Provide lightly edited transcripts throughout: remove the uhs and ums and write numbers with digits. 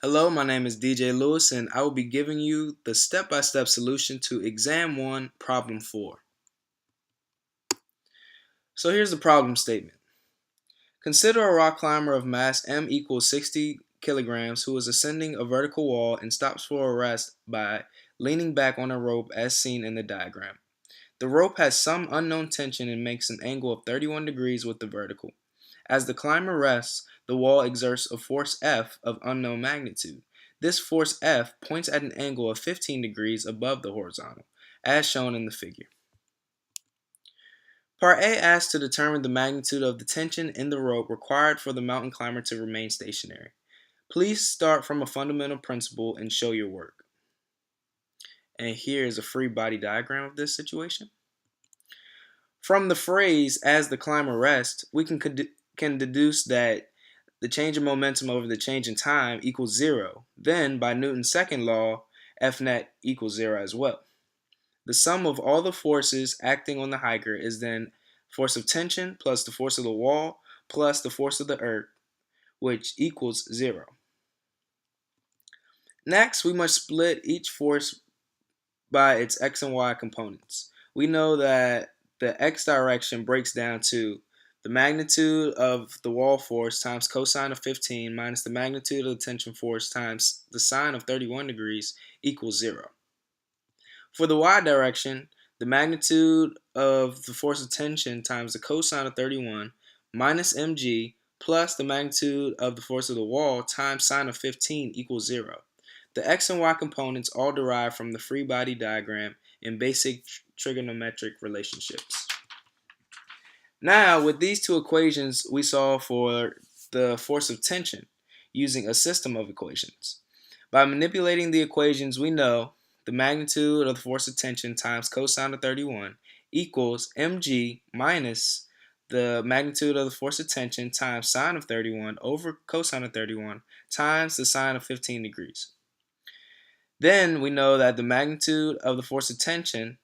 Hello, my name is DJ Lewis, and I will be giving you the step-by-step solution to Exam 1, Problem 4. So here's the problem statement. Consider a rock climber of mass m equals 60 kilograms who is ascending a vertical wall and stops for a rest by leaning back on a rope as seen in the diagram. The rope has some unknown tension and makes an angle of 31 degrees with the vertical. As the climber rests, the wall exerts a force F of unknown magnitude. This force F points at an angle of 15 degrees above the horizontal, as shown in the figure. Part A asks to determine the magnitude of the tension in the rope required for the mountain climber to remain stationary. Please start from a fundamental principle and show your work. And here is a free body diagram of this situation. From the phrase, as the climber rests, we can deduce that the change in momentum over the change in time equals 0. Then, by Newton's second law, F net equals 0 as well. The sum of all the forces acting on the hiker is then force of tension plus the force of the wall plus the force of the earth, which equals 0. Next, we must split each force by its x and y components. We know that the x direction breaks down to the magnitude of the wall force times cosine of 15 minus the magnitude of the tension force times the sine of 31 degrees equals 0. For the y direction, the magnitude of the force of tension times the cosine of 31 minus mg plus the magnitude of the force of the wall times sine of 15 equals 0. The x and y components all derive from the free body diagram and basic trigonometric relationships. Now, with these two equations, we solve for the force of tension using a system of equations. By manipulating the equations, we know the magnitude of the force of tension times cosine of 31 equals mg minus the magnitude of the force of tension times sine of 31 over cosine of 31 times the sine of 15 degrees. Then we know that the magnitude of the force of tension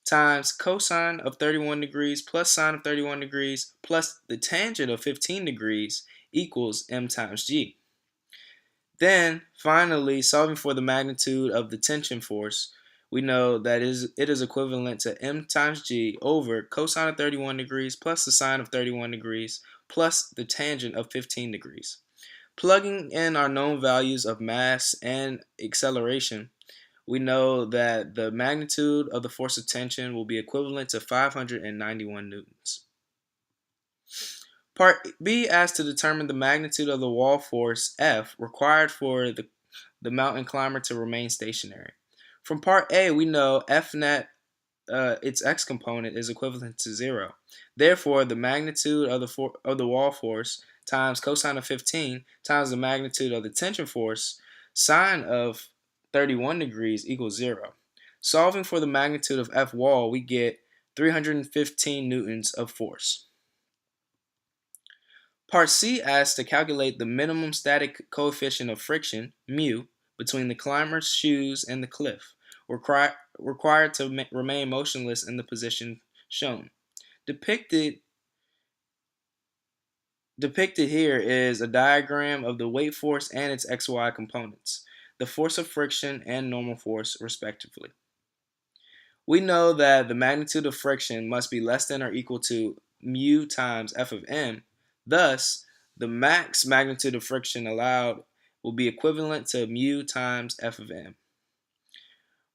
times cosine of 31 degrees plus sine of 31 degrees plus the tangent of 15 degrees equals m times g. Then, finally, solving for the magnitude of the tension force, we know that it is equivalent to m times g over cosine of 31 degrees plus the sine of 31 degrees plus the tangent of 15 degrees. Plugging in our known values of mass and acceleration, we know that the magnitude of the force of tension will be equivalent to 591 newtons. Part B asks to determine the magnitude of the wall force F required for the mountain climber to remain stationary. From Part A, we know F net, its x component, is equivalent to 0. Therefore, the magnitude of the wall force times cosine of 15 times the magnitude of the tension force sine of 31 degrees equals 0. Solving for the magnitude of F wall, we get 315 newtons of force. Part C asks to calculate the minimum static coefficient of friction, mu, between the climber's shoes and the cliff, required to remain motionless in the position shown. Depicted here is a diagram of the weight force and its xy components, the force of friction and normal force, respectively. We know that the magnitude of friction must be less than or equal to mu times F of m. Thus, the max magnitude of friction allowed will be equivalent to mu times F of m.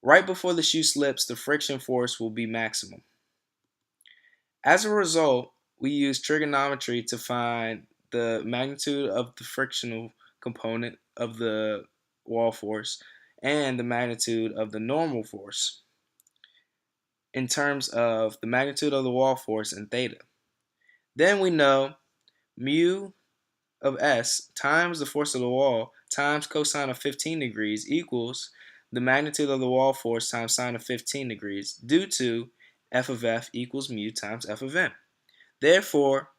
Right before the shoe slips, the friction force will be maximum. As a result, we use trigonometry to find the magnitude of the frictional component of the wall force and the magnitude of the normal force in terms of the magnitude of the wall force and theta. Then we know mu of s times the force of the wall times cosine of 15 degrees equals the magnitude of the wall force times sine of 15 degrees due to F of F equals mu times F of m. Therefore,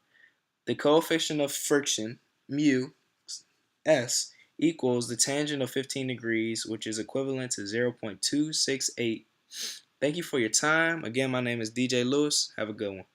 the coefficient of friction, mu s, equals the tangent of 15 degrees, which is equivalent to 0.268. Thank you for your time. Again, my name is DJ Lewis. Have a good one.